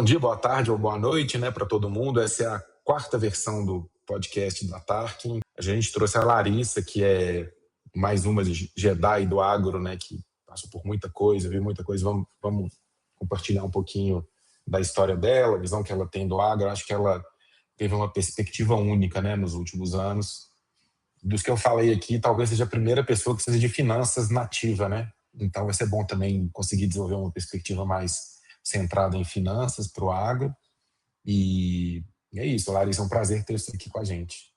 Bom dia, boa tarde ou boa noite, né, para todo mundo. Essa é a quarta versão do podcast da Tarkin. A gente trouxe a Larissa, que é mais uma Jedi do agro, né, que passou por muita coisa, viu muita coisa. Vamos compartilhar um pouquinho da história dela, a visão que ela tem do agro. Acho que ela teve uma perspectiva única, né, nos últimos anos. Dos que eu falei aqui, talvez seja a primeira pessoa que seja de finanças nativa, né? Então vai ser bom também conseguir desenvolver uma perspectiva mais centrada em finanças para o agro. E é isso, Larissa, é um prazer ter você aqui com a gente.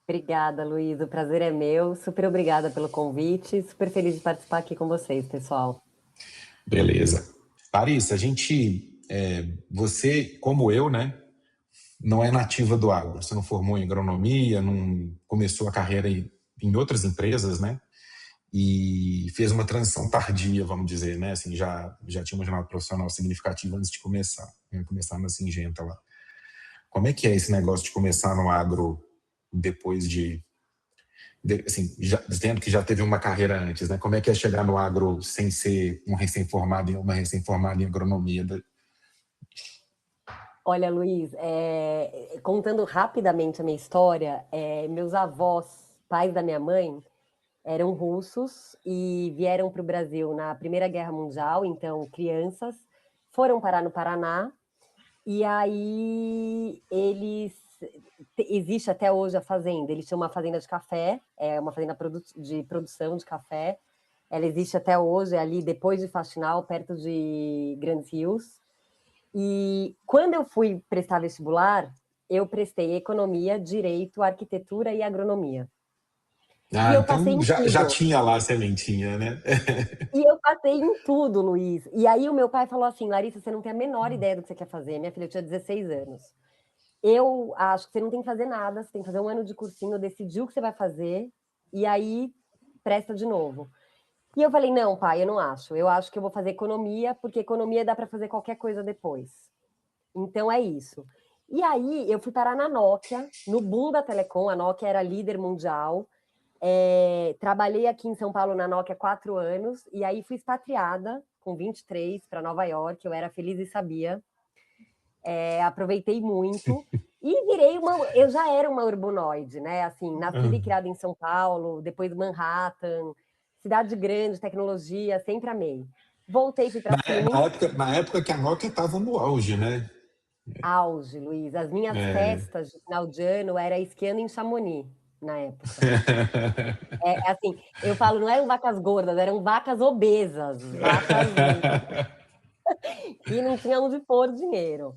Obrigada, Luiz. O prazer é meu. Super obrigada pelo convite. Super feliz de participar aqui com vocês, pessoal. Beleza. Larissa, você, como eu, né, não é nativa do agro. Você não formou em agronomia, não começou a carreira em outras empresas, né? E fez uma transição tardia, vamos dizer, né? Assim, já tinha uma jornada profissional significativa antes de começar na Syngenta lá. Como é que é esse negócio de começar no agro depois assim, dizendo que já teve uma carreira antes, né? Como é que é chegar no agro sem ser uma recém-formada em agronomia? Olha, Luiz, contando rapidamente a minha história, meus avós, pais da minha mãe, eram russos e vieram para o Brasil na Primeira Guerra Mundial, então crianças, foram parar no Paraná, e aí existe até hoje a fazenda, eles chamam uma fazenda de café, é uma fazenda de produção de café, ela existe até hoje, ali depois de Faxinal, perto de Grandes Rios. E quando eu fui prestar vestibular, eu prestei economia, direito, arquitetura e agronomia. E eu passei Então em já tudo. tinha lá a sementinha, né? E eu passei em tudo, Luiz. E aí o meu pai falou assim, Larissa, você não tem a menor ideia do que você quer fazer. Minha filha, eu tinha 16 anos. Eu acho que você não tem que fazer nada, você tem que fazer um ano de cursinho, decidir o que você vai fazer, e aí presta de novo. E eu falei, não, pai, eu não acho. Eu acho que eu vou fazer economia, porque economia dá para fazer qualquer coisa depois. Então é isso. E aí eu fui parar na Nokia, no boom da Telecom, a Nokia era líder mundial. Trabalhei aqui em São Paulo na Nokia há 4 anos, e aí fui expatriada com 23 para Nova York, eu era feliz e sabia. Aproveitei muito e eu já era uma urbonoide, né? Assim, nascida e criada em São Paulo, depois Manhattan, cidade grande, tecnologia, sempre amei. Voltei, fui para Siemens. Na época que a Nokia estava no auge, né? Auge, Luiz. As minhas festas de final de ano era esquiando em Chamonix, na época. Assim, eu falo, não eram vacas gordas, eram vacas obesas, vacas que não tinham onde pôr dinheiro.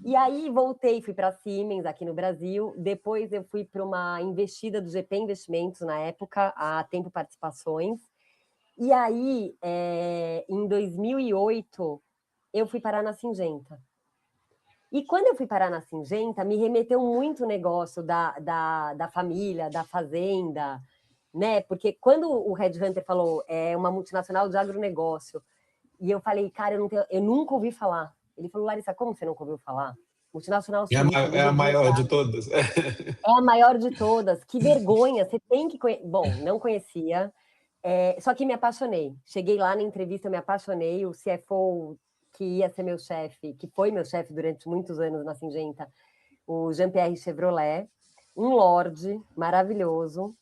E aí voltei, fui para a Siemens aqui no Brasil. Depois eu fui para uma investida do GP Investimentos na época, a Tempo Participações. E aí, em 2008, eu fui parar na Syngenta. E quando eu fui parar na Syngenta, me remeteu muito o negócio da família, da fazenda, né? Porque quando o Red Hunter falou é uma multinacional de agronegócio, e eu falei, cara, eu nunca ouvi falar. Ele falou, Larissa, como você nunca ouviu falar? Multinacional suíça, É a líder de maior de mercado. todas. É a maior de todas. Que vergonha, você tem que conhecer. Bom, não conhecia, só que me apaixonei. Cheguei lá na entrevista, eu me apaixonei. O CFO que ia ser meu chefe, que foi meu chefe durante muitos anos na Syngenta, o Jean-Pierre Chevrolet, um lorde maravilhoso.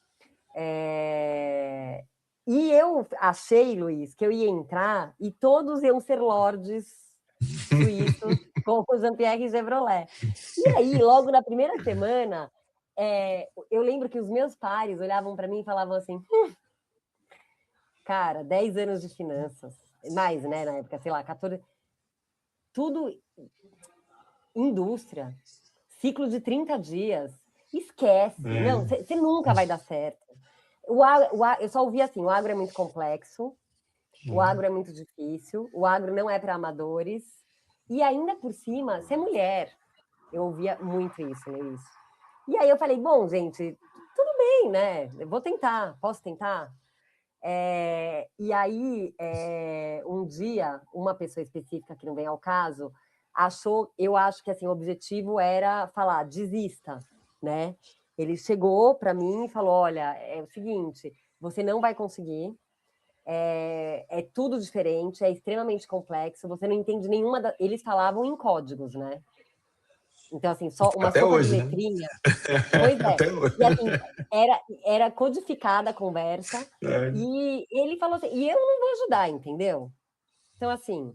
E eu achei, Luiz, que eu ia entrar e todos iam ser lordes suíços com o Jean-Pierre Chevrolet. E aí, logo na primeira semana, eu lembro que os meus pares olhavam para mim e falavam assim, cara, 10 anos de finanças, mais, né, na época, sei lá, 14, tudo indústria, ciclo de 30 dias, esquece, não, você nunca vai dar certo. Eu só ouvi assim, o agro é muito complexo, o agro é muito difícil, o agro não é para amadores, e ainda por cima, ser mulher. Eu ouvia muito isso, Luiz. E aí eu falei, bom, gente, tudo bem, né? Eu vou tentar, posso tentar? E aí, um dia, uma pessoa específica, que não vem ao caso, eu acho que assim, o objetivo era falar, desista, né? Ele chegou para mim e falou, olha, é o seguinte, você não vai conseguir, é tudo diferente, é extremamente complexo, você não entende nenhuma. Eles falavam em códigos, né? Então, assim, só uma Até sopa de hoje, né? letrinha. Pois é. Até hoje. E assim, era codificada a conversa, É. e ele falou assim, e eu não vou ajudar, entendeu? Então, assim,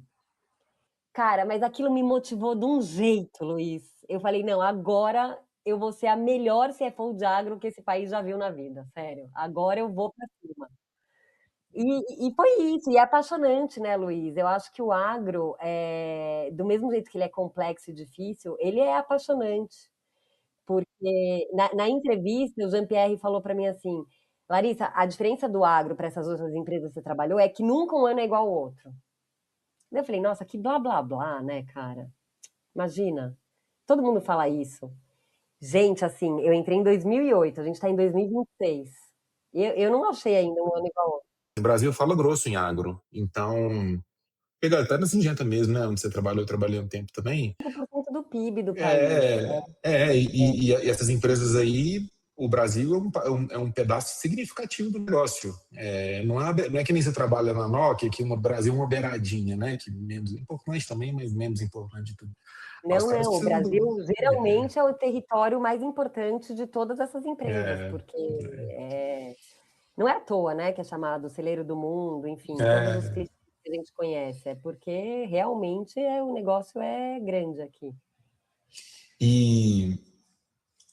cara, mas aquilo me motivou de um jeito, Luiz. Eu falei, não, agora eu vou ser a melhor CFO de agro que esse país já viu na vida, sério. Agora eu vou para cima. E foi isso, e é apaixonante, né, Luiz? Eu acho que o agro, do mesmo jeito que ele é complexo e difícil, ele é apaixonante. Porque na entrevista, o Jean-Pierre falou para mim assim: Larissa, a diferença do agro para essas outras empresas que você trabalhou é que nunca um ano é igual ao outro. Daí eu falei, nossa, que blá blá blá, né, cara? Imagina. Todo mundo fala isso. Gente, assim, eu entrei em 2008, a gente está em 2026. Eu não achei ainda um ano igual ao outro. O Brasil fala grosso em agro. Então, pegar até na Singenta mesmo, né? Onde você trabalhou, eu trabalhei um tempo também. 5% do PIB do país. E essas empresas aí, o Brasil é um pedaço significativo do negócio. Não é que nem você trabalha na Nokia, que o Brasil é uma beiradinha, né? Que menos importante também, mas menos importante de tudo. Os Não, caras não. O precisam do. Brasil geralmente é o território mais importante de todas essas empresas, É, porque não é à toa, né, que é chamado celeiro do mundo, enfim, todos os é, clichês que a gente conhece. É porque realmente o negócio é grande aqui. e,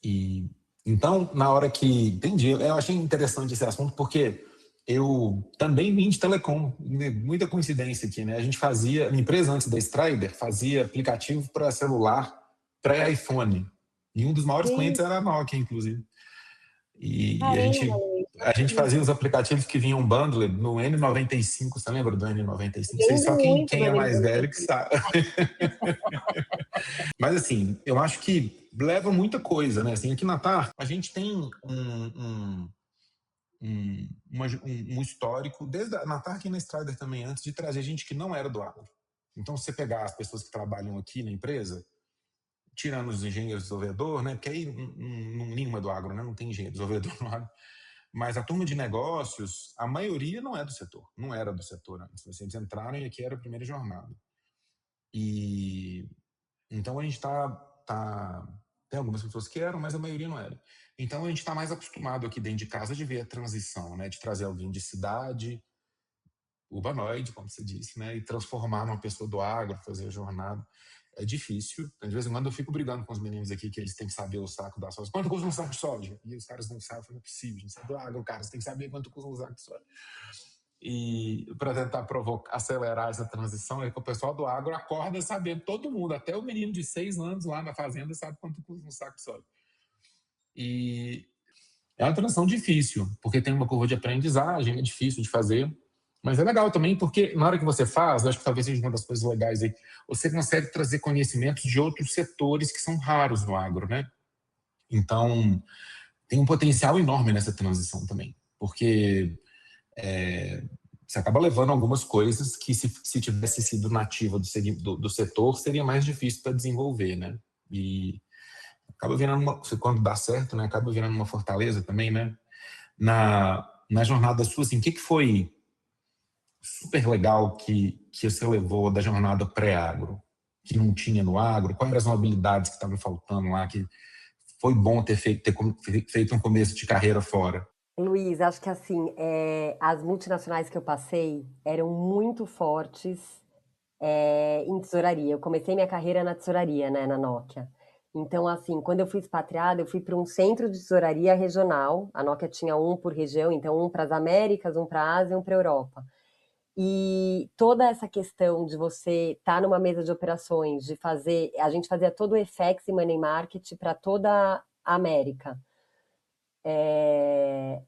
e então, na hora que entendi, eu achei interessante esse assunto porque eu também vim de telecom, muita coincidência aqui, né? A gente fazia, minha empresa antes da Strider fazia aplicativo para celular pré-iPhone. E um dos maiores clientes Gente, era a Nokia, inclusive. E a caramba, gente Luiz, não a gente fazia acredito. os aplicativos que vinham bundled no N95, você lembra do N95? Sei Lembro só muito do quem é mais velho que N95. sabe. Mas assim, eu acho que leva muita coisa, né? Assim, aqui na TAR, a gente tem um histórico, desde na TAR e na Strider também, antes de trazer gente que não era do agro. Então, se você pegar as pessoas que trabalham aqui na empresa, tirando os engenheiros desenvolvedor, né? Porque aí nenhuma é do agro, né? Não tem engenheiro desenvolvedor no agro. Mas a turma de negócios, a maioria não é do setor, não era do setor antes. Vocês entraram e aqui era a primeira jornada. E então a gente tem algumas pessoas que eram, mas a maioria não era. Então a gente está mais acostumado aqui dentro de casa de ver a transição, né? De trazer alguém de cidade, urbanoide, como você disse, né? E transformar numa pessoa do agro, fazer a jornada. É difícil. De vez em quando eu fico brigando com os meninos aqui que eles têm que saber o saco da soja. Quanto custa um saco de soja? E os caras não sabem, não é possível. A gente sabe do agro, cara, você tem que saber quanto custa um saco de soja. E para tentar acelerar essa transição, é que o pessoal do agro acorda sabendo, todo mundo, até o menino de 6 anos lá na fazenda sabe quanto custa um saco de soja. E é uma transição difícil, porque tem uma curva de aprendizagem, é difícil de fazer, mas é legal também, porque na hora que você faz, eu acho que talvez seja uma das coisas legais aí, você consegue trazer conhecimentos de outros setores que são raros no agro, né? Então, tem um potencial enorme nessa transição também, porque você acaba levando algumas coisas que se tivesse sido nativa do setor, seria mais difícil para desenvolver, né? E acaba virando quando dá certo, né? Acaba virando uma fortaleza também, né? Na jornada sua, assim, o que foi super legal que você levou da jornada pré-agro, que não tinha no agro? Quais eram as habilidades que estavam faltando lá, que foi bom ter feito um começo de carreira fora? Luiz, acho que assim, as multinacionais que eu passei eram muito fortes em tesouraria. Eu comecei minha carreira na tesouraria, né, na Nokia. Então, assim, quando eu fui expatriada, eu fui para um centro de tesouraria regional. A Nokia tinha um por região, então um para as Américas, um para a Ásia, um para a Europa. E toda essa questão de você estar numa mesa de operações, de fazer, a gente fazia todo o FX e Money Market para toda a América.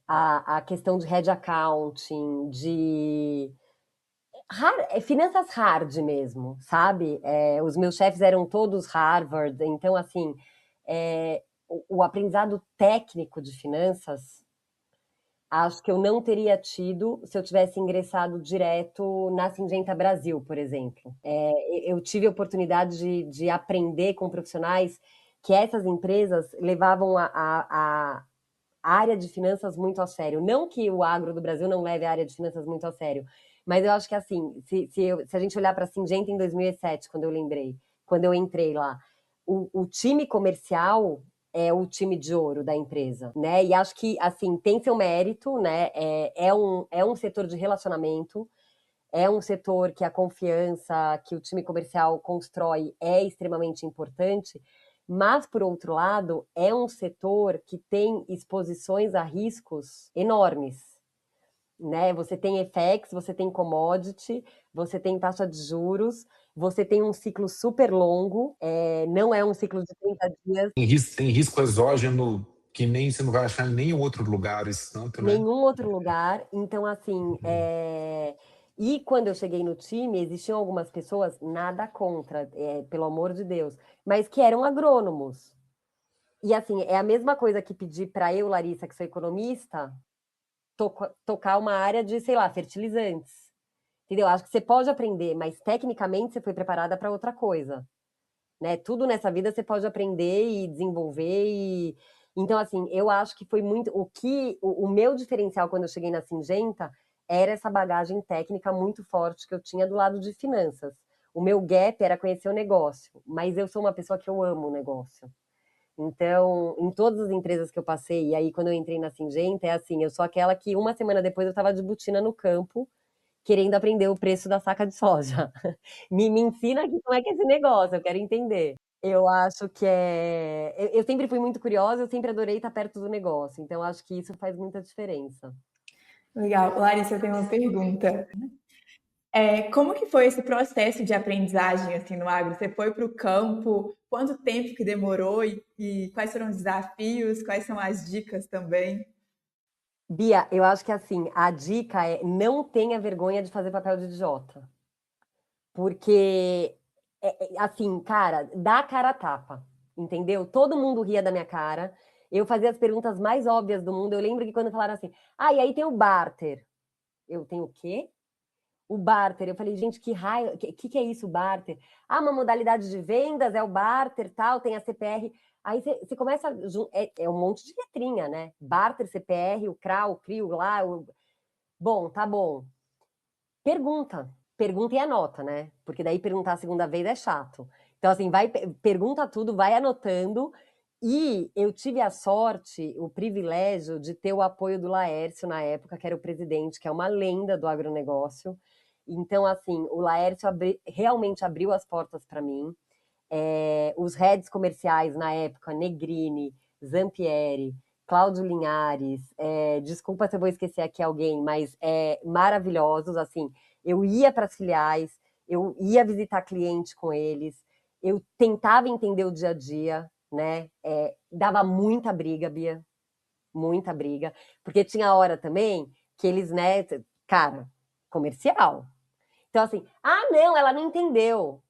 A questão de head accounting, de finanças hard mesmo, sabe? Os meus chefes eram todos Harvard, então, assim, o aprendizado técnico de finanças, acho que eu não teria tido se eu tivesse ingressado direto na Singenta Brasil, por exemplo. Eu tive a oportunidade de aprender com profissionais que essas empresas levavam área de finanças muito a sério. Não que o agro do Brasil não leve a área de finanças muito a sério, mas eu acho que assim, se a gente olhar para a Syngenta em 2007, quando eu entrei lá, o time comercial é o time de ouro da empresa, né? E acho que, assim, tem seu mérito, né? É um setor de relacionamento, é um setor que a confiança que o time comercial constrói é extremamente importante, mas, por outro lado, é um setor que tem exposições a riscos enormes, né? Você tem FX, você tem commodity, você tem taxa de juros, você tem um ciclo super longo, não é um ciclo de 30 dias. Tem risco exógeno que nem você não vai achar em nenhum outro lugar esse tanto, né? Nenhum outro lugar. Então, assim, e quando eu cheguei no time, existiam algumas pessoas, nada contra, pelo amor de Deus, mas que eram agrônomos. E, assim, é a mesma coisa que pedir para eu, Larissa, que sou economista, tocar uma área de, sei lá, fertilizantes. Entendeu? Acho que você pode aprender, mas tecnicamente você foi preparada para outra coisa. Né? Tudo nessa vida você pode aprender e desenvolver então, assim, eu acho que foi muito o meu diferencial quando eu cheguei na Syngenta era essa bagagem técnica muito forte que eu tinha do lado de finanças. O meu gap era conhecer o negócio, mas eu sou uma pessoa que eu amo o negócio. Então, em todas as empresas que eu passei, e aí quando eu entrei na Syngenta, é assim, eu sou aquela que uma semana depois eu estava de botina no campo, querendo aprender o preço da saca de soja. Me ensina aqui como é que é esse negócio, eu quero entender. Eu acho que eu sempre fui muito curiosa, eu sempre adorei estar perto do negócio, então acho que isso faz muita diferença. Legal. Larissa, eu tenho uma pergunta. Como que foi esse processo de aprendizagem assim, no agro? Você foi para o campo, quanto tempo que demorou e quais foram os desafios, quais são as dicas também? Bia, eu acho que assim, a dica é não tenha vergonha de fazer papel de idiota. Porque, assim, cara, dá a cara a tapa, entendeu? Todo mundo ria da minha cara. Eu fazia as perguntas mais óbvias do mundo. Eu lembro que quando falaram assim, e aí tem o barter. Eu tenho o quê? O barter. Eu falei, gente, que raio, que é isso, barter? Uma modalidade de vendas, é o barter, tal, tem a CPR. Aí você começa, é um monte de letrinha, né? Barter, CPR, o CRA, o CRIO lá. Bom, tá bom. Pergunta e anota, né? Porque daí perguntar a segunda vez é chato. Então, assim, pergunta tudo, vai anotando. E eu tive a sorte, o privilégio de ter o apoio do Laércio na época, que era o presidente, que é uma lenda do agronegócio. Então, assim, o Laércio realmente abriu as portas para mim. Os heads comerciais na época, Negrini, Zampieri, Cláudio Linhares, desculpa se eu vou esquecer aqui alguém, mas maravilhosos, assim, eu ia para as filiais, eu ia visitar cliente com eles, eu tentava entender o dia a dia, né, dava muita briga, Bia, muita briga, porque tinha hora também que eles, né, cara, comercial, então assim, não, ela não entendeu,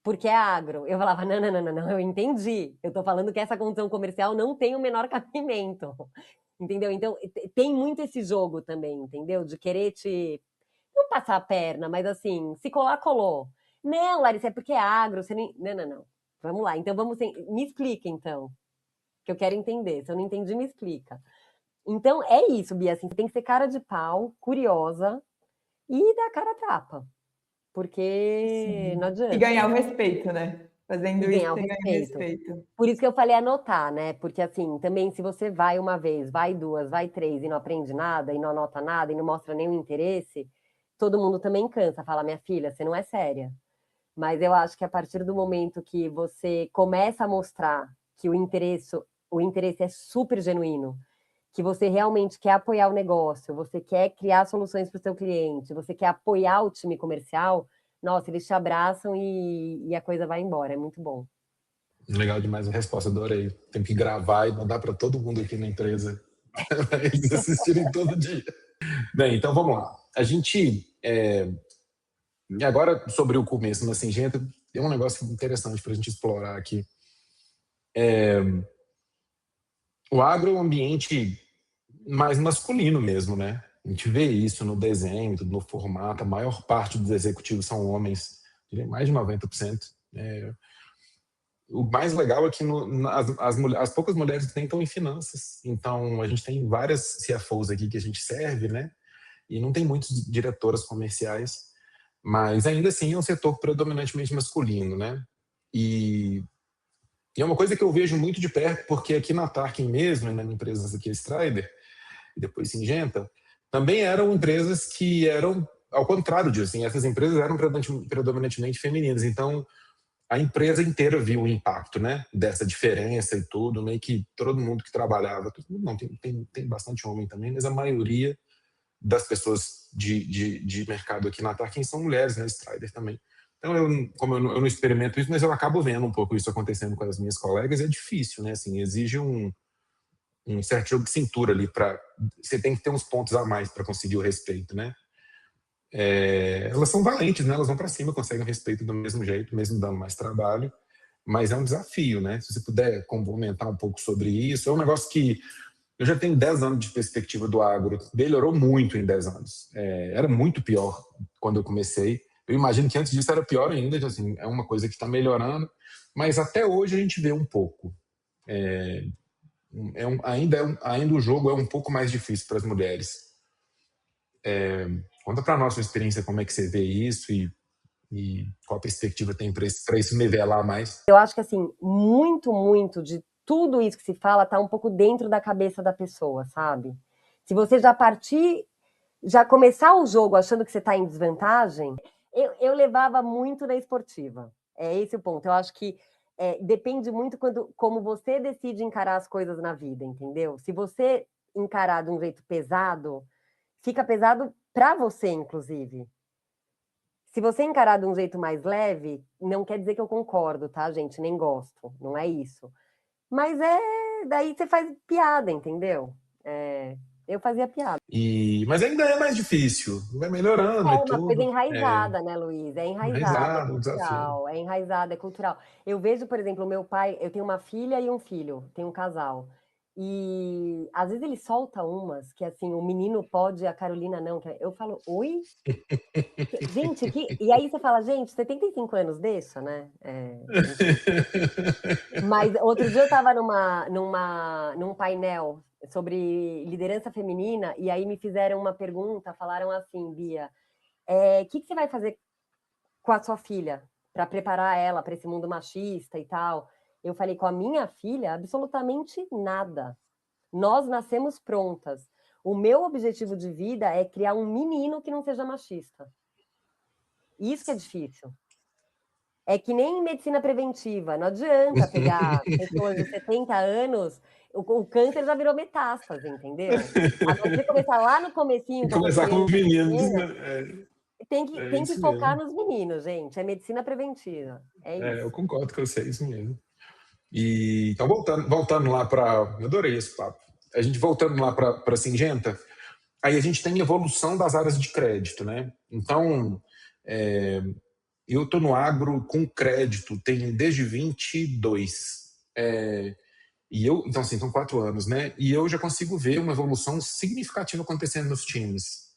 porque é agro. Eu falava, não, eu entendi. Eu tô falando que essa condição comercial não tem o menor cabimento. Entendeu? Então, tem muito esse jogo também, entendeu? De querer não passar a perna, mas assim, se colar, colou. Não, Larissa, é porque é agro, você nem... Não. Vamos lá, então me explica, então. Que eu quero entender. Se eu não entendi, me explica. Então, é isso, Bia, assim, você tem que ser cara de pau, curiosa e dar cara a tapa. Porque Sim. não adianta. E ganhar o respeito, né? Fazendo isso, você ganha o respeito. Por isso que eu falei anotar, né? Porque assim, também se você vai uma vez, vai duas, vai três e não aprende nada, e não anota nada, e não mostra nenhum interesse, todo mundo também cansa. Fala, minha filha, você não é séria. Mas eu acho que a partir do momento que você começa a mostrar que o interesse é super genuíno, que você realmente quer apoiar o negócio, você quer criar soluções para o seu cliente, você quer apoiar o time comercial, nossa, eles te abraçam e a coisa vai embora. É muito bom. Legal demais a resposta, adorei. Tem que gravar e mandar para todo mundo aqui na empresa, para eles assistirem todo dia. Bem, então vamos lá. A gente, agora sobre o começo na Syngenta, tem um negócio interessante para a gente explorar aqui. O agro é um ambiente mais masculino mesmo, né? A gente vê isso no desenho, no formato, a maior parte dos executivos são homens, diria mais de 90%. o mais legal é que as poucas mulheres que tem estão em finanças. Então, a gente tem várias CFOs aqui que a gente serve, né? E não tem muitas diretoras comerciais, mas ainda assim é um setor predominantemente masculino, né? E é uma coisa que eu vejo muito de perto, porque aqui na Tarkin mesmo, na empresa aqui, Strider, e depois Syngenta, também eram empresas que eram ao contrário disso, assim, essas empresas eram predominantemente femininas. Então, a empresa inteira viu o impacto, né, dessa diferença e tudo, meio que todo mundo que trabalhava, não, tem bastante homem também, mas a maioria das pessoas de mercado aqui na Tarkin são mulheres, né, Strider também. Então, como eu não experimento isso, mas eu acabo vendo um pouco isso acontecendo com as minhas colegas, é difícil, né, assim, exige um certo jogo de cintura ali, você tem que ter uns pontos a mais para conseguir o respeito, né. Elas são valentes, né, elas vão para cima, conseguem o respeito do mesmo jeito, mesmo dando mais trabalho, mas é um desafio, né, se você puder comentar um pouco sobre isso, é um negócio que eu já tenho 10 anos de perspectiva do agro, melhorou muito em 10 anos. Era muito pior quando eu comecei. Eu imagino que antes disso era pior ainda, assim, é uma coisa que está melhorando, mas até hoje a gente vê um pouco. Ainda o jogo é um pouco mais difícil para as mulheres. Conta para nós sua experiência, como é que você vê isso e qual a perspectiva tem para isso nivelar mais. Eu acho que, assim, muito de tudo isso que se fala tá um pouco dentro da cabeça da pessoa, sabe? Se você já começar o jogo achando que você tá em desvantagem, eu levava muito na esportiva. É esse o ponto. Eu acho que depende muito como você decide encarar as coisas na vida, entendeu? Se você encarar de um jeito pesado, fica pesado para você, inclusive. Se você encarar de um jeito mais leve, não quer dizer que eu concordo, tá, gente? Nem gosto, não é isso. Mas daí você faz piada, entendeu? Eu fazia piada. Mas ainda é mais difícil, vai melhorando e tudo. É uma coisa enraizada, né, Luiz? É enraizada, é cultural, é enraizada, é cultural. Eu vejo, por exemplo, o meu pai, eu tenho uma filha e um filho, tenho um casal. E às vezes ele solta umas que assim, o menino pode, a Carolina não. Eu falo, oi? Gente, e aí você fala, gente, 75 anos deixa, né? Mas outro dia eu estava num painel sobre liderança feminina, e aí me fizeram uma pergunta, falaram assim, Bia, o que você vai fazer com a sua filha para preparar ela para esse mundo machista e tal? Eu falei, com a minha filha, absolutamente nada. Nós nascemos prontas. O meu objetivo de vida é criar um menino que não seja machista. Isso que é difícil. É que nem medicina preventiva. Não adianta pegar pessoas de 70 anos, o câncer já virou metástase, entendeu? A você começar lá no comecinho. Começar com os meninos, né? Tem que focar nos meninos, gente. É medicina preventiva. É isso. Eu concordo com você, é isso mesmo. Então, voltando lá para... Eu adorei esse papo. A gente voltando lá para a Syngenta, aí a gente tem evolução das áreas de crédito, né? Então, eu estou no agro com crédito, tem desde 22. Então, assim, são 4 anos, né? E eu já consigo ver uma evolução significativa acontecendo nos times.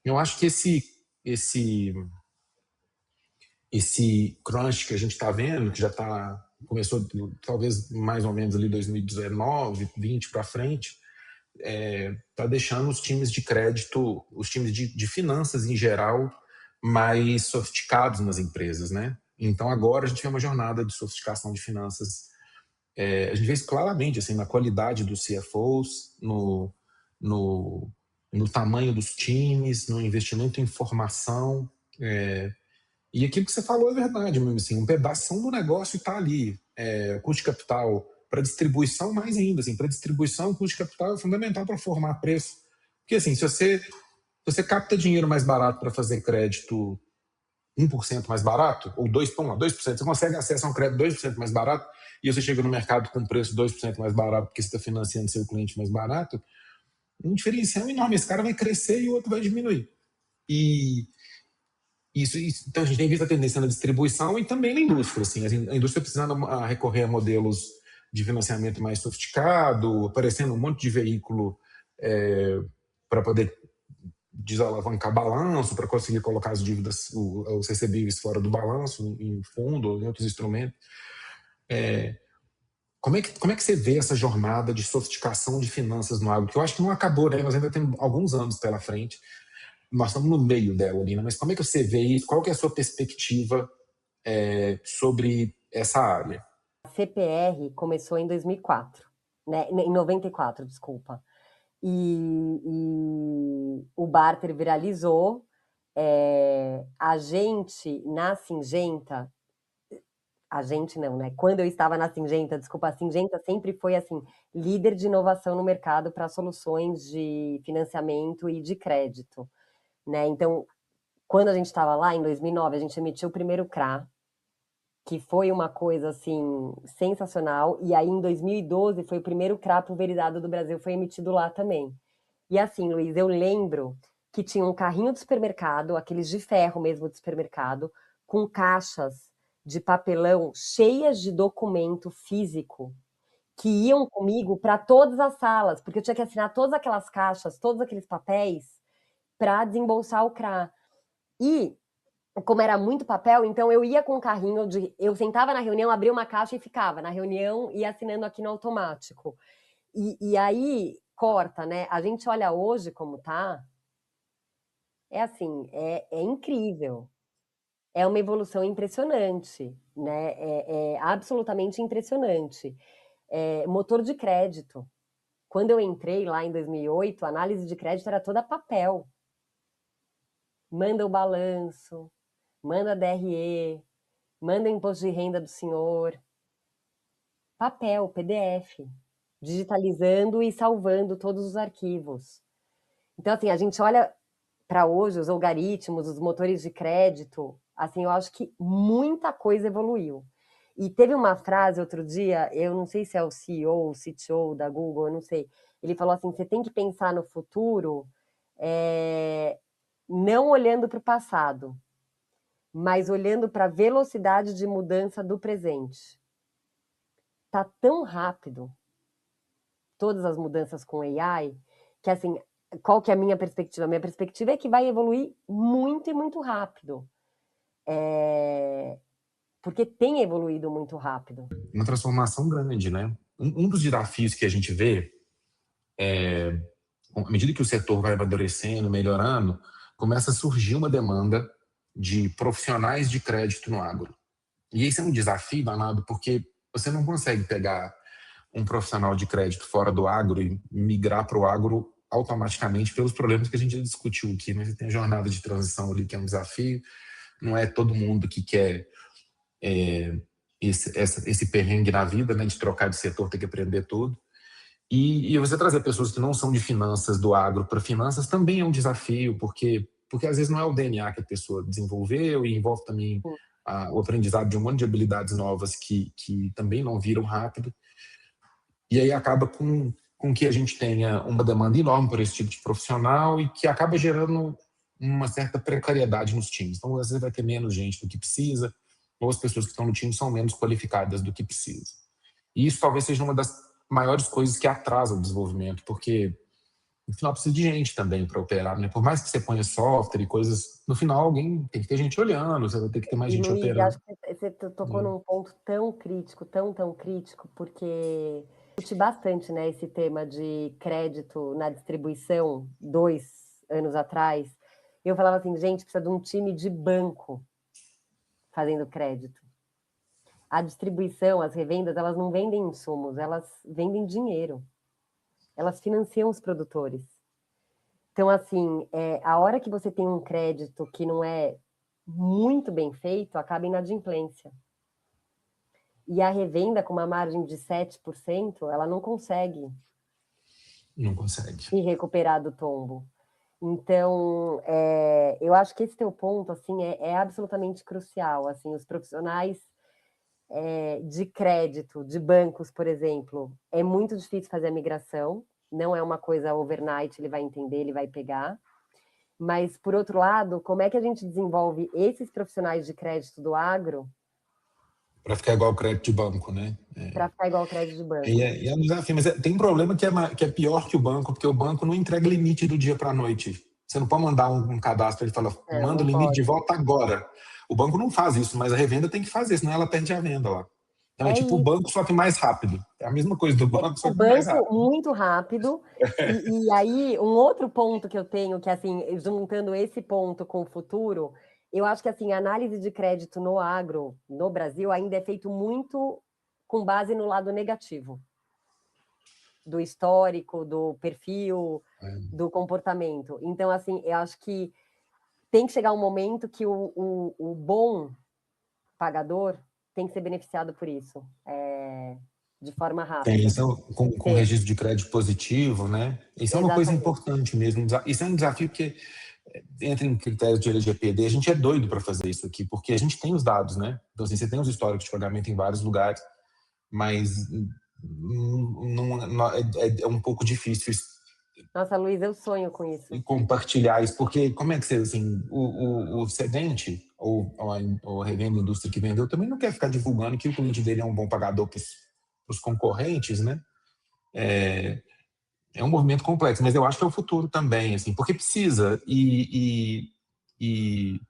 Eu acho que esse crunch que a gente está vendo, que já começou talvez mais ou menos ali 2019, 20 para frente, está deixando os times de crédito, os times de finanças em geral, mais sofisticados nas empresas, né? Então agora a gente vê uma jornada de sofisticação de finanças. A gente vê isso claramente assim, na qualidade dos CFOs, no tamanho dos times, no investimento em formação. E aquilo que você falou é verdade mesmo, assim, um pedaço do negócio está ali. Custo de capital para distribuição, mais ainda. Assim, para distribuição, o custo de capital é fundamental para formar preço. Porque assim, se você capta dinheiro mais barato para fazer crédito 1% mais barato, ou 2%, você consegue acesso a um crédito 2% mais barato, e você chega no mercado com um preço 2% mais barato, porque você está financiando seu cliente mais barato, um diferencial enorme. Esse cara vai crescer e o outro vai diminuir. Então a gente tem visto a tendência na distribuição e também na indústria. Assim, a indústria precisando recorrer a modelos de financiamento mais sofisticado, aparecendo um monte de veículo para poder desalavancar balanço, para conseguir colocar as dívidas, os recebíveis fora do balanço, em fundo ou em outros instrumentos. Como é que você vê essa jornada de sofisticação de finanças no agro? Que eu acho que não acabou, né? Nós ainda temos alguns anos pela frente. Nós estamos no meio dela, Lina, mas como é que você vê isso? Qual que é a sua perspectiva sobre essa área? A CPR começou em 2004, né? Em 94, desculpa. E o barter viralizou. A gente, na Syngenta, a gente não, né? Quando eu estava na Syngenta, desculpa, a Syngenta sempre foi, assim, líder de inovação no mercado para soluções de financiamento e de crédito, né? Então, quando a gente estava lá, em 2009, a gente emitiu o primeiro CRA, que foi uma coisa, assim, sensacional. E aí, em 2012, foi o primeiro CRA pulverizado do Brasil, foi emitido lá também. E assim, Luiz, eu lembro que tinha um carrinho de supermercado, aqueles de ferro mesmo de supermercado, com caixas de papelão cheias de documento físico que iam comigo para todas as salas, porque eu tinha que assinar todas aquelas caixas, todos aqueles papéis para desembolsar o CRA. E como era muito papel, então eu ia com o carrinho, eu sentava na reunião, abria uma caixa e ficava na reunião e assinando aqui no automático. E aí corta, né? A gente olha hoje como tá, é assim, é incrível. É uma evolução impressionante, né? É absolutamente impressionante. Motor de crédito. Quando eu entrei lá em 2008, a análise de crédito era toda papel. Manda o balanço, manda a DRE, manda o imposto de renda do senhor. Papel, PDF, digitalizando e salvando todos os arquivos. Então, assim, a gente olha para hoje, os algoritmos, os motores de crédito, assim, eu acho que muita coisa evoluiu. E teve uma frase outro dia, eu não sei se é o CEO ou o CTO da Google, eu não sei. Ele falou assim: você tem que pensar no futuro, não olhando para o passado, mas olhando para a velocidade de mudança do presente. Tá tão rápido todas as mudanças com AI, que assim, qual que é a minha perspectiva? A minha perspectiva é que vai evoluir muito e muito rápido. Porque tem evoluído muito rápido. Uma transformação grande, né? Um dos desafios que a gente vê à medida que o setor vai amadurecendo, melhorando, começa a surgir uma demanda de profissionais de crédito no agro. E esse é um desafio danado, porque você não consegue pegar um profissional de crédito fora do agro e migrar para o agro automaticamente pelos problemas que a gente já discutiu aqui, né? Você tem a jornada de transição ali, que é um desafio, não é todo mundo que quer esse perrengue na vida, né, de trocar de setor, ter que aprender tudo. E você trazer pessoas que não são de finanças do agro para finanças também é um desafio, porque às vezes não é o DNA que a pessoa desenvolveu, e envolve também o aprendizado de um monte de habilidades novas que também não viram rápido. E aí acaba com que a gente tenha uma demanda enorme por esse tipo de profissional e que acaba gerando uma certa precariedade nos times. Então, às vezes vai ter menos gente do que precisa, ou as pessoas que estão no time são menos qualificadas do que precisa. E isso talvez seja uma das maiores coisas que atrasa o desenvolvimento, porque no final precisa de gente também para operar, né? Por mais que você ponha software e coisas, no final alguém tem que ter gente olhando, você vai ter que ter mais gente Luiz, operando. acho que você tocou num ponto tão crítico, tão crítico, porque discuti bastante, né, esse tema de crédito na distribuição 2 anos atrás. Eu falava assim, gente, precisa de um time de banco fazendo crédito. A distribuição, as revendas, elas não vendem insumos, elas vendem dinheiro. Elas financiam os produtores. Então, assim, a hora que você tem um crédito que não é muito bem feito, acaba inadimplência. E a revenda com uma margem de 7%, ela não consegue. Não consegue. Se recuperar do tombo. Então, eu acho que esse teu ponto, assim, é absolutamente crucial. Assim, os profissionais de crédito, de bancos, por exemplo, é muito difícil fazer a migração, não é uma coisa overnight, ele vai entender, ele vai pegar. Mas, por outro lado, como é que a gente desenvolve esses profissionais de crédito do agro para ficar igual o crédito de banco, né? Para ficar igual o crédito de banco. É um desafio, mas tem um problema que é pior que o banco, porque o banco não entrega limite do dia para a noite. Você não pode mandar um cadastro, ele fala, manda o limite de volta agora. O banco não faz isso, mas a revenda tem que fazer, senão ela perde a venda lá. Então é tipo o banco, só que mais rápido. É a mesma coisa do banco, só O que mais banco rápido. muito rápido. E aí, um outro ponto que eu tenho, que assim, juntando esse ponto com o futuro, eu acho que assim, a análise de crédito no agro, no Brasil, ainda é feito muito com base no lado negativo, do histórico, do perfil, do comportamento. Então, assim, eu acho que tem que chegar um momento que o bom pagador tem que ser beneficiado por isso, de forma Tem, rápida. isso com registro de crédito positivo, né? Isso é uma coisa Exatamente. importante mesmo. Isso é um desafio porque entra em critérios de LGPD. A gente é doido para fazer isso aqui, porque a gente tem os dados, né? Então, assim, você tem os históricos de pagamento em vários lugares, mas é um pouco difícil Nossa, Luiz, eu sonho com isso. compartilhar isso, porque como é que você, assim, o cedente ou a revenda indústria que vendeu também não quer ficar divulgando que o cliente dele é um bom pagador para os concorrentes, né? É um movimento complexo, mas eu acho que é o futuro também, assim, porque precisa e, e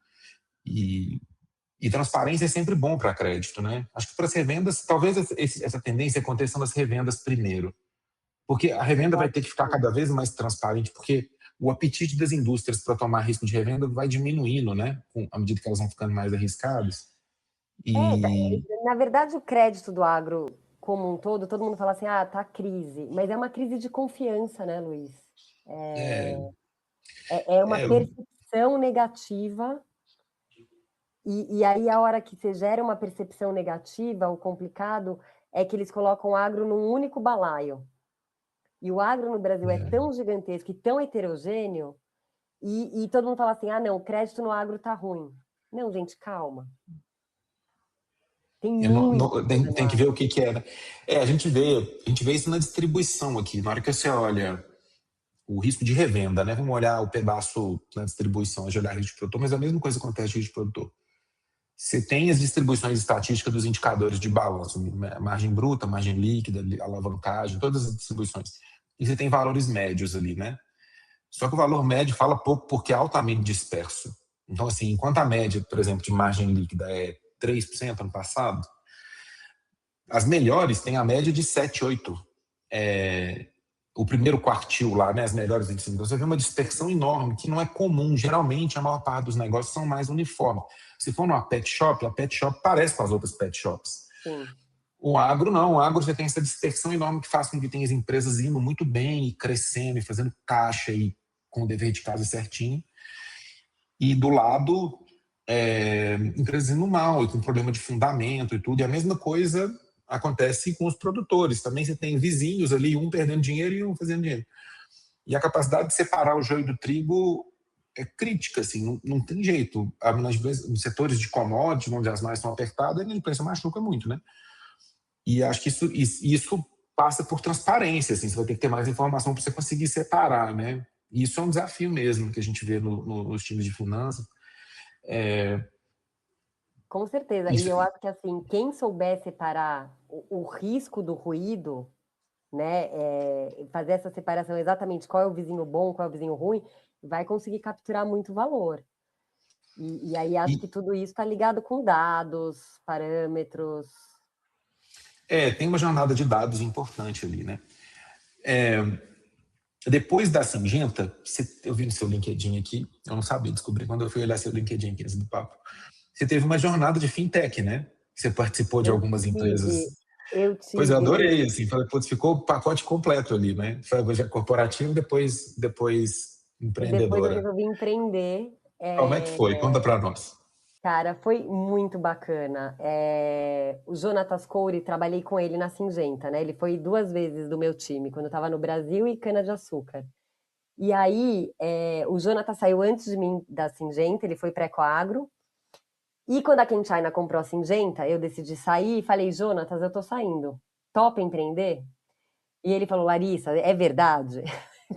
transparência é sempre bom para crédito, né? Acho que para as revendas, talvez essa tendência aconteça nas revendas primeiro, porque a revenda vai ter que ficar cada vez mais transparente, porque o apetite das indústrias para tomar risco de revenda vai diminuindo, né? À medida que elas vão ficando mais arriscadas. Na verdade, o crédito do agro como um todo mundo fala assim, tá crise, mas é uma crise de confiança, né, Luiz? É uma percepção negativa, e aí a hora que você gera uma percepção negativa, o complicado é que eles colocam o agro num único balaio. E o agro no Brasil é tão gigantesco e tão heterogêneo, e todo mundo fala assim, não, o crédito no agro tá ruim. Não, gente, calma. Tem que ver o que é. Né? A gente vê isso na distribuição aqui. Na hora que você olha o risco de revenda, né? Vamos olhar o pedaço na distribuição, de olhar risco de produtor, mas a mesma coisa acontece com o risco de produtor. Você tem as distribuições estatísticas dos indicadores de balanço, margem bruta, margem líquida, alavancagem, todas as distribuições. E você tem valores médios ali, né? Só que o valor médio fala pouco porque é altamente disperso. Então, assim, enquanto a média, por exemplo, de margem líquida é 3% ano passado, as melhores têm a média de 7, 8. O primeiro quartil lá, né, as melhores 25. Então, você vê uma dispersão enorme, que não é comum. Geralmente, a maior parte dos negócios são mais uniformes. Se for numa pet shop, a pet shop parece com as outras pet shops. Sim. O agro não. O agro você tem essa dispersão enorme que faz com que tenha as empresas indo muito bem, e crescendo, e fazendo caixa, e com o dever de casa certinho. E do lado, empresas indo mal, e com problema de fundamento e tudo. E a mesma coisa acontece com os produtores. Também você tem vizinhos ali, um perdendo dinheiro e um fazendo dinheiro. E a capacidade de separar o joio do trigo é crítica, assim, não tem jeito. Nos setores de commodities, onde as margens estão apertadas, a imprensa machuca muito, né? E acho que isso passa por transparência, assim, você vai ter que ter mais informação para você conseguir separar, né? E isso é um desafio mesmo que a gente vê nos times de finanças. Com certeza. E eu acho que assim, quem souber separar o risco do ruído, né, fazer essa separação exatamente qual é o vizinho bom, qual é o vizinho ruim, vai conseguir capturar muito valor. E aí acho que tudo isso está ligado com dados, parâmetros. Tem uma jornada de dados importante ali, né? Depois da Singenta, eu vi no seu LinkedIn aqui, eu não sabia, descobri quando eu fui olhar seu LinkedIn aqui antes do papo. Você teve uma jornada de fintech, né? Você participou de algumas empresas. Eu Pois eu tive. adorei, assim, falei, putz, ficou o pacote completo ali, né? Foi já corporativo, depois E depois eu empreendedora. resolvi empreender. Como é que foi? Conta para nós. Cara, foi muito bacana. O Jonatas Couri, trabalhei com ele na Singenta, né? Ele foi 2 vezes do meu time, quando eu estava no Brasil e cana-de-açúcar. E aí, o Jonatas saiu antes de mim da Singenta, ele foi para Ecoagro. E quando a Ken China comprou a Singenta, eu decidi sair e falei, Jonatas, eu tô saindo. Topa empreender? E ele falou, Larissa, é verdade?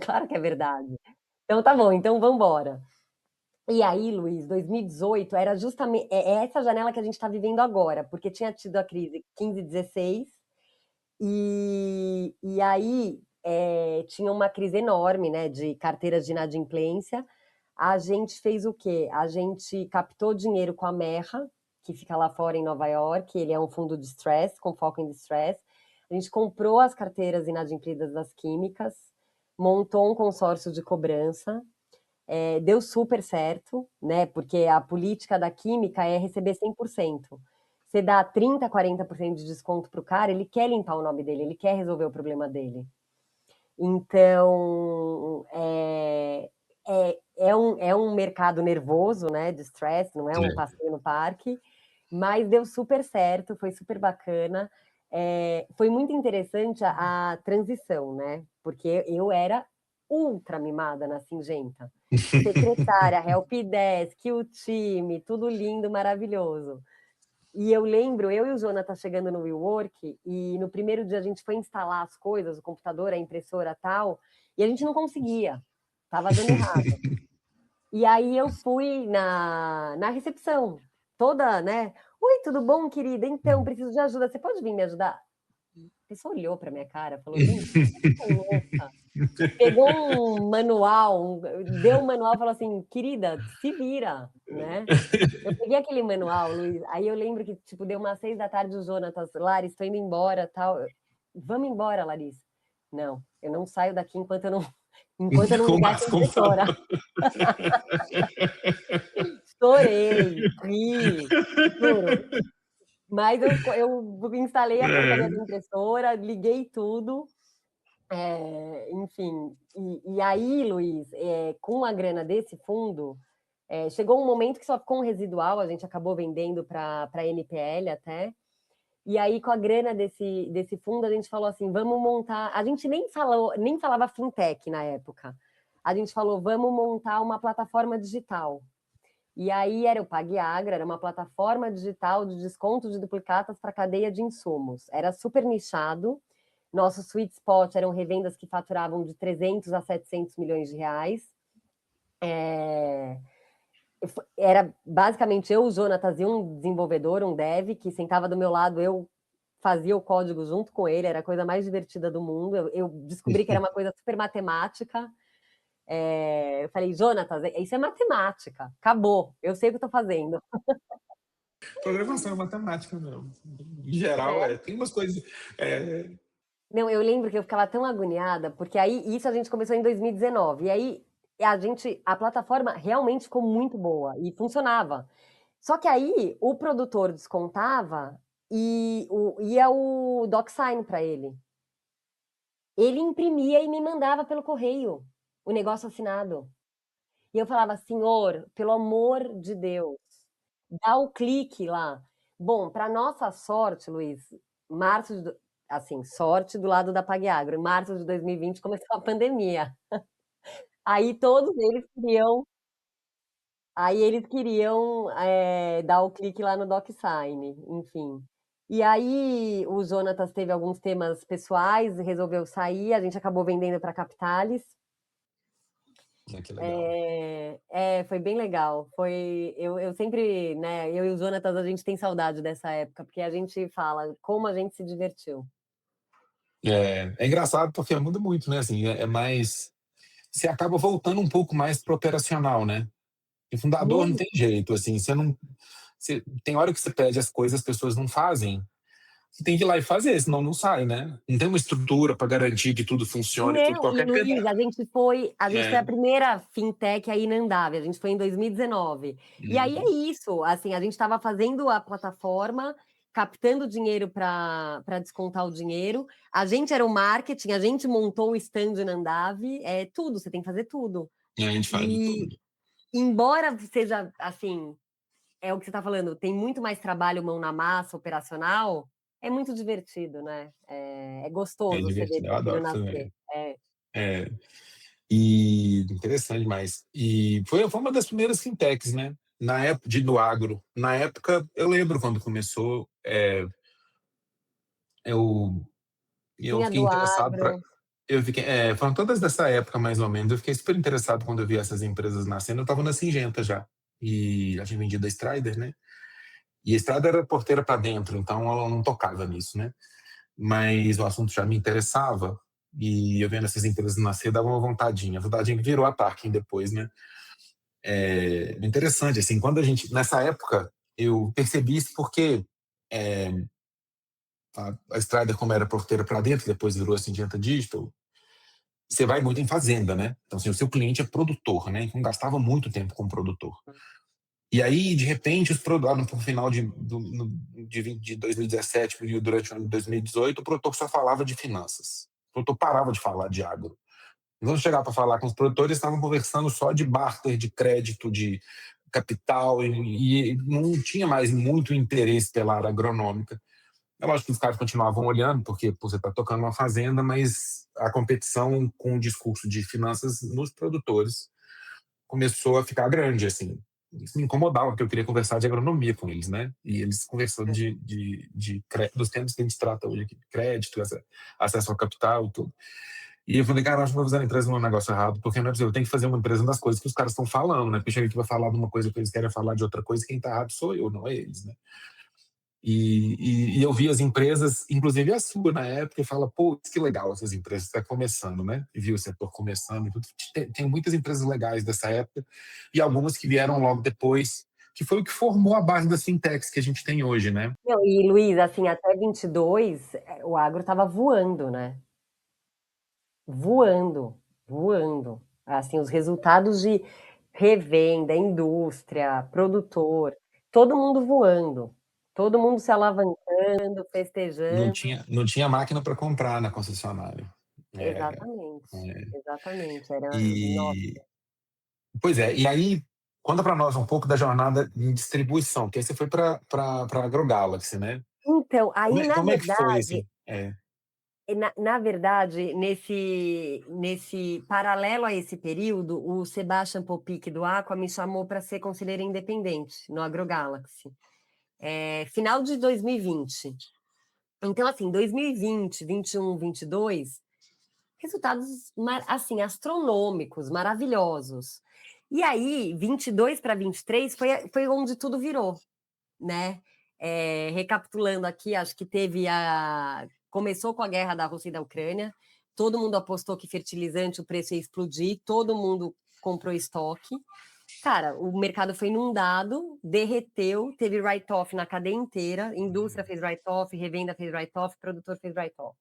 Claro que é verdade. Então tá bom, então vamos embora. E aí, Luiz, 2018 era justamente essa janela que a gente está vivendo agora, porque tinha tido a crise 15, 16, e aí tinha uma crise enorme, né, de carteiras de inadimplência. A gente fez o quê? A gente captou dinheiro com a Merra, que fica lá fora em Nova York. Ele é um fundo de stress, com foco em distress. A gente comprou as carteiras inadimplidas das químicas, montou um consórcio de cobrança, deu super certo, né? Porque a política da química é receber 100%. Você dá 30%, 40% de desconto para o cara, ele quer limpar o nome dele, ele quer resolver o problema dele. Então, é um mercado nervoso, né, de stress, não é um passeio no parque, mas deu super certo, foi super bacana. Foi muito interessante a transição, né, porque eu era ultra mimada na Syngenta. Secretária, helpdesk, o time, tudo lindo, maravilhoso. E eu lembro, eu e o Jonathan chegando no WeWork, e no primeiro dia a gente foi instalar as coisas, o computador, a impressora e tal, e a gente não conseguia, estava dando errado. E aí eu fui na recepção, toda, né? Oi, tudo bom, querida? Então, preciso de ajuda, você pode vir me ajudar? A pessoa olhou para minha cara, falou, gente, você tá louca? Pegou um manual, deu um manual e falou assim, querida, se vira, né? Eu peguei aquele manual, Luiz, aí eu lembro que, tipo, deu umas 6 da tarde, o Jonatas, Laris, estou indo embora, tal. Vamos embora, Larissa. Não, eu não saio daqui enquanto eu não ligar essa impressora. Chorei, ri, juro. Mas eu instalei a porcaria da impressora, liguei tudo, enfim. E aí, Luiz, com a grana desse fundo, chegou um momento que só ficou um residual, a gente acabou vendendo para a NPL até. E aí, com a grana desse fundo, a gente falou assim: vamos montar. A gente nem falava fintech na época. A gente falou: vamos montar uma plataforma digital. E aí era o PagAgra, era uma plataforma digital de desconto de duplicatas para cadeia de insumos. Era super nichado. Nosso sweet spot eram revendas que faturavam de 300 a 700 milhões de reais. Era basicamente eu, o Jonatas e um desenvolvedor, um dev, que sentava do meu lado, eu fazia o código junto com ele, era a coisa mais divertida do mundo. Eu descobri que era uma coisa super matemática. Eu falei, Jonatas, isso é matemática, acabou, eu sei o que eu estou fazendo. Programação é matemática mesmo. Em geral, tem umas coisas. Não, eu lembro que eu ficava tão agoniada, porque aí isso a gente começou em 2019, e aí a plataforma realmente ficou muito boa e funcionava. Só que aí o produtor descontava e ia o DocSign para ele. Ele imprimia e me mandava pelo correio o negócio assinado. E eu falava, senhor, pelo amor de Deus, dá o clique lá. Bom, para nossa sorte, Luiz, sorte do lado da PagAgro. Em março de 2020 começou a pandemia. Aí todos eles queriam dar o clique lá no DocSign, enfim. E aí o Jonatas teve alguns temas pessoais, resolveu sair, a gente acabou vendendo para Capitalis. Que legal. Foi bem legal. Eu sempre, né? Eu e o Jonatas, a gente tem saudade dessa época, porque a gente fala como a gente se divertiu. É engraçado porque muda muito, né? Assim, mais. Você acaba voltando um pouco mais pro operacional, né? E fundador não tem jeito, assim, tem hora que você pede as coisas, as pessoas não fazem. Você tem que ir lá e fazer, senão não sai, né? Não tem uma estrutura para garantir que tudo funcione, tudo Não, e qualquer Luiz, pedaço. a gente foi a primeira fintech aí na Andave, a gente foi em 2019. E aí é isso, assim, a gente estava fazendo a plataforma, captando dinheiro para descontar o dinheiro. A gente era o marketing, a gente montou o stand na Andave, tudo, você tem que fazer tudo. E a gente faz de tudo. Embora seja, assim, é o que você está falando, tem muito mais trabalho mão na massa, operacional, é muito divertido, né? É gostoso você ver Divertido, eu aquilo adoro nascer. também. E interessante demais. E foi uma das primeiras fintechs, né? Na época do agro. Na época, eu lembro quando começou, eu Tinha fiquei do interessado agro. foram todas dessa época, mais ou menos. Eu fiquei super interessado quando eu vi essas empresas nascendo. Eu estava na Syngenta já. E já tinha vendido a Strider, né? E a Strider era porteira para dentro, então ela não tocava nisso, né? Mas o assunto já me interessava. E eu vendo essas empresas nascer, dava uma vontadinha. A vontadinha que virou a Tarkin depois, né? Interessante, assim, nessa época, eu percebi isso porque a Strider, como era porteira para dentro, depois virou a Syngenta Digital, você vai muito em fazenda, né? Então, assim, o seu cliente é produtor, né? Então, gastava muito tempo como produtor. E aí, de repente, no final de 2017 e durante o ano de 2018, o produtor só falava de finanças. O produtor parava de falar de agro. Então, chegar para falar com os produtores, estavam conversando só de barter, de crédito, de capital, e não tinha mais muito interesse pela área agronômica. É lógico que os caras continuavam olhando, porque você está tocando uma fazenda, mas a competição com o discurso de finanças nos produtores começou a ficar grande, assim. Isso me incomodava, porque eu queria conversar de agronomia com eles, né? E eles conversando dos temas que a gente trata hoje aqui, crédito, acesso ao capital e tudo. E eu falei, cara, acho que vou fazer a empresa num negócio errado, porque não é possível, eu tenho que fazer uma empresa das coisas que os caras estão falando, né? Porque eu cheguei aqui para falar de uma coisa que eles querem falar de outra coisa, quem está errado sou eu, não é eles, né? E eu vi as empresas, inclusive a sua na época, e fala, pô, que legal essas empresas, está começando, né? E vi o setor começando e tudo. Tem muitas empresas legais dessa época e algumas que vieram logo depois, que foi o que formou a base das fintechs que a gente tem hoje, né? Não, e Luiz, assim, até 22, o agro estava voando, né? Voando, voando. Assim, os resultados de revenda, indústria, produtor, todo mundo voando, todo mundo se alavancando, festejando. Não tinha máquina para comprar na concessionária. Exatamente, É, exatamente. Era, nossa. e, pois é, e aí, conta para nós um pouco da jornada em distribuição, porque aí você foi para a AgroGalaxy, né? Então, aí, na Como é que foi, verdade, assim? na verdade, nesse paralelo a esse período, o Sebastian Popic do Aqua me chamou para ser conselheira independente no AgroGalaxy. Final de 2020. Então, assim, 2020, 21, 22, resultados assim, astronômicos, maravilhosos. E aí, 22 para 23 foi onde tudo virou, né? Recapitulando aqui, acho que começou com a guerra da Rússia e da Ucrânia, todo mundo apostou que fertilizante o preço ia explodir, todo mundo comprou estoque. Cara, o mercado foi inundado, derreteu, teve write-off na cadeia inteira, indústria fez write-off, revenda fez write-off, produtor fez write-off.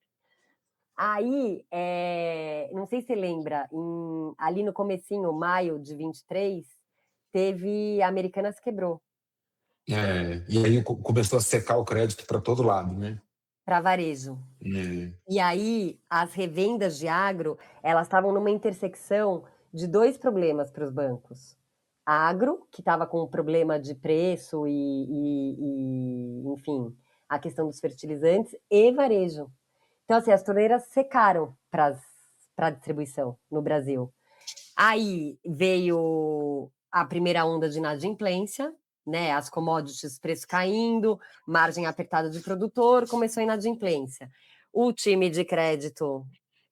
Aí, não sei se você lembra, ali no comecinho, maio de 23, teve a Americanas quebrou. E aí começou a secar o crédito para todo lado, né? Para varejo. E aí, as revendas de agro, elas estavam numa intersecção de dois problemas para os bancos. Agro, que estava com um problema de preço enfim, a questão dos fertilizantes, e varejo. Então, assim, as torneiras secaram para a distribuição no Brasil. Aí veio a primeira onda de inadimplência, né? As commodities, preço caindo, margem apertada de produtor, começou a inadimplência. O time de crédito,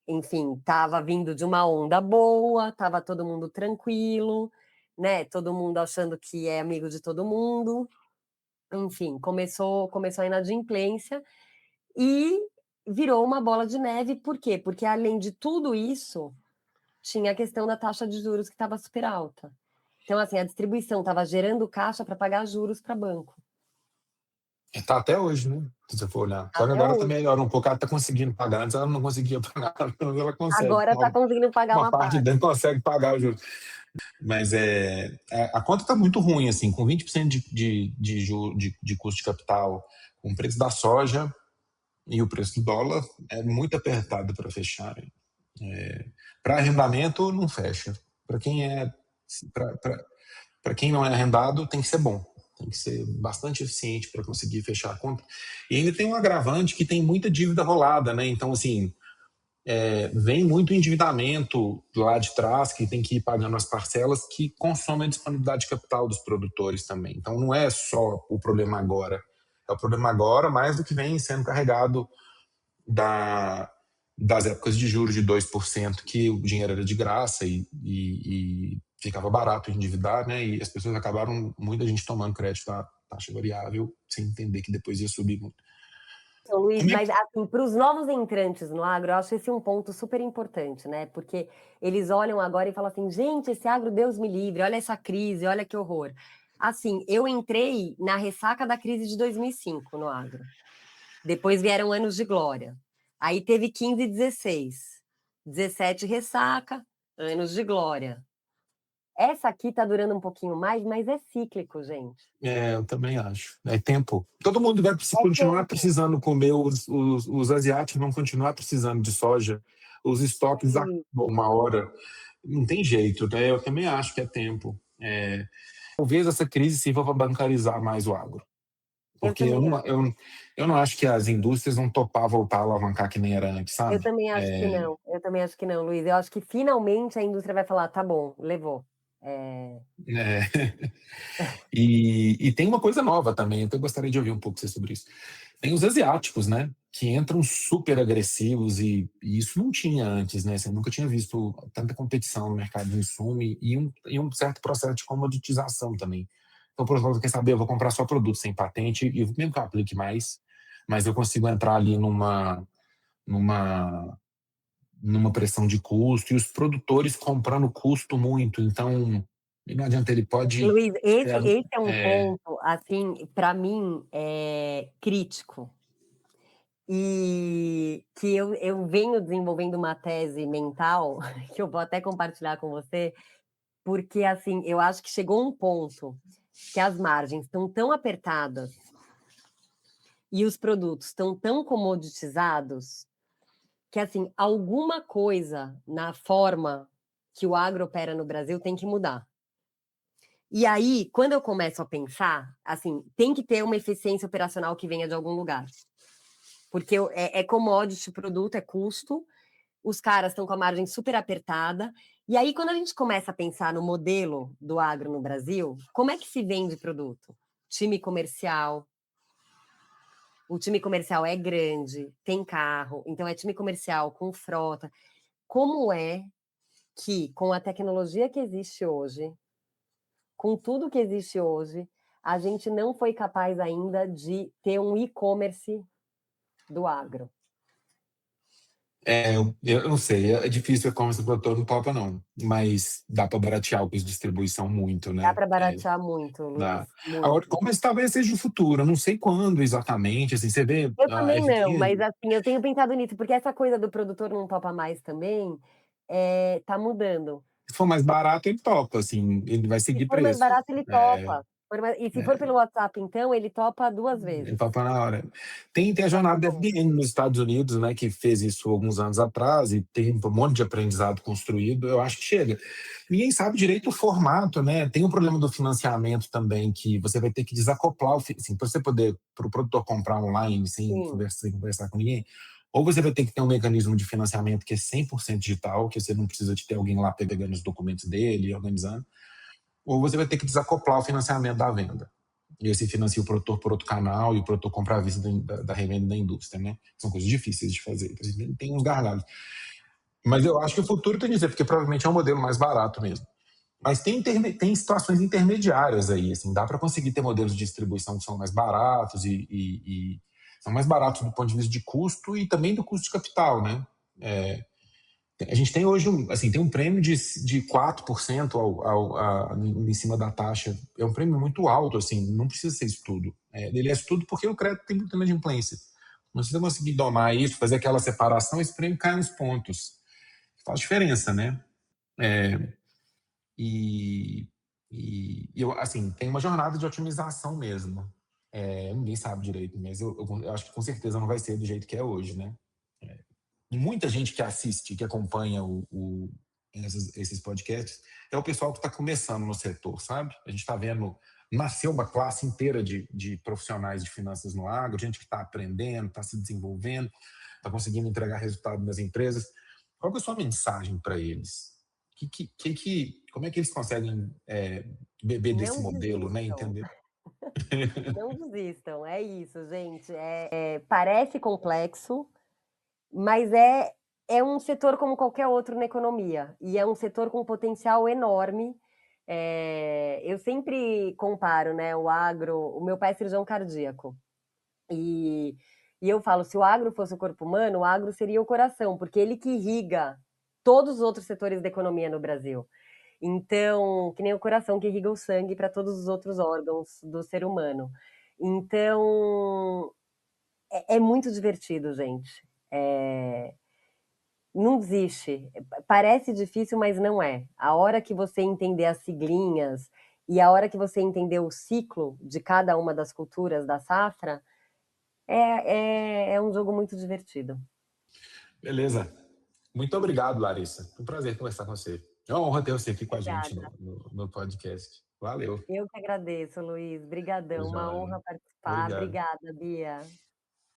enfim, estava vindo de uma onda boa, estava todo mundo tranquilo, né? Todo mundo achando que é amigo de todo mundo. Enfim, começou a inadimplência e virou uma bola de neve. Por quê? Porque além de tudo isso, tinha a questão da taxa de juros que estava super alta. Então, assim, a distribuição estava gerando caixa para pagar juros para banco. Está até hoje, né? Se você for olhar. Só que Até agora está hoje. melhor um pouco. Ela está conseguindo pagar. Antes ela não conseguia pagar. Ela consegue. Agora está conseguindo pagar Uma uma parte parte. dele consegue pagar o juros. Mas a conta está muito ruim, assim, com 20% de custo de capital, com o preço da soja e o preço do dólar, é muito apertado para fechar. Para arrendamento, não fecha. Para quem não é arrendado, tem que ser bom. Tem que ser bastante eficiente para conseguir fechar a conta. E ainda tem um agravante que tem muita dívida rolada, né? Então, assim, vem muito endividamento lá de trás, que tem que ir pagando as parcelas, que consomem a disponibilidade de capital dos produtores também. Então, não é só o problema agora. É o problema agora, mais do que vem sendo carregado das épocas de juros de 2%, que o dinheiro era de graça e ficava barato endividar, né? E as pessoas acabaram, muita gente tomando crédito à taxa variável, sem entender que depois ia subir muito. Então, Luiz, mas assim, para os novos entrantes no agro, eu acho esse um ponto super importante, né? Porque eles olham agora e falam assim, gente, esse agro, Deus me livre, olha essa crise, olha que horror. Assim, eu entrei na ressaca da crise de 2005 no agro. Depois vieram anos de glória. Aí teve 15 e 16. 17 ressaca, anos de glória. Essa aqui tá durando um pouquinho mais, mas é cíclico, gente. Eu também acho. É tempo. Todo mundo vai continuar tempo. precisando comer, os asiáticos vão continuar precisando de soja, os estoques acabam uma hora. Não tem jeito, né? Eu também acho que é tempo. Talvez essa crise sirva para bancarizar mais o agro. Porque eu não acho que as indústrias vão topar voltar a alavancar que nem era antes, sabe? Eu também acho que não. Eu também acho que não, Luiz. Eu acho que finalmente a indústria vai falar, tá bom, levou. E tem uma coisa nova também, então eu gostaria de ouvir um pouco você sobre isso. Tem os asiáticos, né? Que entram super agressivos e isso não tinha antes, né? Você nunca tinha visto tanta competição no mercado de insumo e um certo processo de comoditização também. Então, por exemplo, quer saber, eu vou comprar só produto sem patente e mesmo que eu aplique mais, mas eu consigo entrar ali numa pressão de custo e os produtores comprando custo muito, então não adianta, ele pode... Luiz, esse é um ponto, assim, para mim, crítico. E que eu venho desenvolvendo uma tese mental, que eu vou até compartilhar com você, porque, assim, eu acho que chegou um ponto que as margens estão tão apertadas e os produtos estão tão comoditizados que, assim, alguma coisa na forma que o agro opera no Brasil tem que mudar. E aí, quando eu começo a pensar, assim, tem que ter uma eficiência operacional que venha de algum lugar. Porque é commodity, produto, é custo, os caras estão com a margem super apertada. E aí, quando a gente começa a pensar no modelo do agro no Brasil, como é que se vende produto? Time comercial. O time comercial é grande, tem carro, então é time comercial com frota. Como é que, com a tecnologia que existe hoje, com tudo que existe hoje, a gente não foi capaz ainda de ter um e-commerce do agro? Eu não sei, é difícil como esse produtor não topa, não. Mas dá para baratear o custo de distribuição muito, Dá né? para baratear muito, Luiz, Dá. Agora, muito. como esse talvez seja o futuro, eu não sei quando exatamente, assim, você vê Eu a também não, mas FG, assim, eu tenho pensado nisso, porque essa coisa do produtor não topa mais também, tá mudando. se for mais barato, ele topa, assim, ele vai Se seguir for mais preço. barato, ele topa. E se for pelo WhatsApp, então, ele topa 2 Ele vezes. topa na hora. Tem a jornada da Exatamente. FBN nos Estados Unidos, né, que fez isso alguns anos atrás e tem um monte de aprendizado construído, eu acho que chega. Ninguém sabe direito o formato, né? Tem o problema do financiamento também, que você vai ter que desacoplar, assim, para você poder, para o produtor comprar online sem Sim, conversar com ninguém, ou você vai ter que ter um mecanismo de financiamento que é 100% digital, que você não precisa de ter alguém lá pegando os documentos dele e organizando, ou você vai ter que desacoplar o financiamento da venda. E aí você financia o produtor por outro canal e o produtor compra à vista da revenda da indústria, né? São coisas difíceis de fazer. Então, tem uns gargalos. Mas eu acho que o futuro tem a dizer, porque provavelmente é um modelo mais barato mesmo. Mas tem situações intermediárias aí, assim, dá para conseguir ter modelos de distribuição que são mais baratos e são mais baratos do ponto de vista de custo e também do custo de capital, né? A gente tem hoje tem um prêmio de 4% em cima da taxa. É um prêmio muito alto, assim, não precisa ser isso tudo. Ele é isso tudo porque o crédito tem muito inadimplência. Não precisa conseguir domar isso, fazer aquela separação, esse prêmio cai nos pontos. Faz diferença, né? E eu, assim, tem uma jornada de otimização mesmo. Ninguém sabe direito, mas eu acho que com certeza não vai ser do jeito que é hoje, né? Muita gente que assiste, que acompanha esses podcasts, é o pessoal que está começando no setor, sabe? A gente está vendo nascer uma classe inteira de profissionais de finanças no agro, gente que está aprendendo, está se desenvolvendo, está conseguindo entregar resultado nas empresas. Qual que é a sua mensagem para eles? Como é que eles conseguem beber desse não modelo, né? desistam. Entender? Não desistam, é isso, gente. Parece complexo, mas é um setor como qualquer outro na economia, e é um setor com potencial enorme. Eu sempre comparo, né, o agro. O meu pai é cirurgião cardíaco, e, e eu falo: se o agro fosse o corpo humano, o agro seria o coração, porque ele que irriga todos os outros setores da economia no Brasil. Então, que nem o coração que irriga o sangue para todos os outros órgãos do ser humano. Então, é muito divertido, gente. Não desiste. Parece difícil, mas não é. A hora que você entender as siglinhas e a hora que você entender o ciclo de cada uma das culturas da safra, é um jogo muito divertido. Beleza. Muito obrigado, Larissa. Foi um prazer conversar com você. É uma honra ter você aqui com a gente Obrigada. no podcast. Valeu. Eu que agradeço, Luiz. Brigadão. Uma Joia. honra participar. Obrigado. Obrigada, Bia.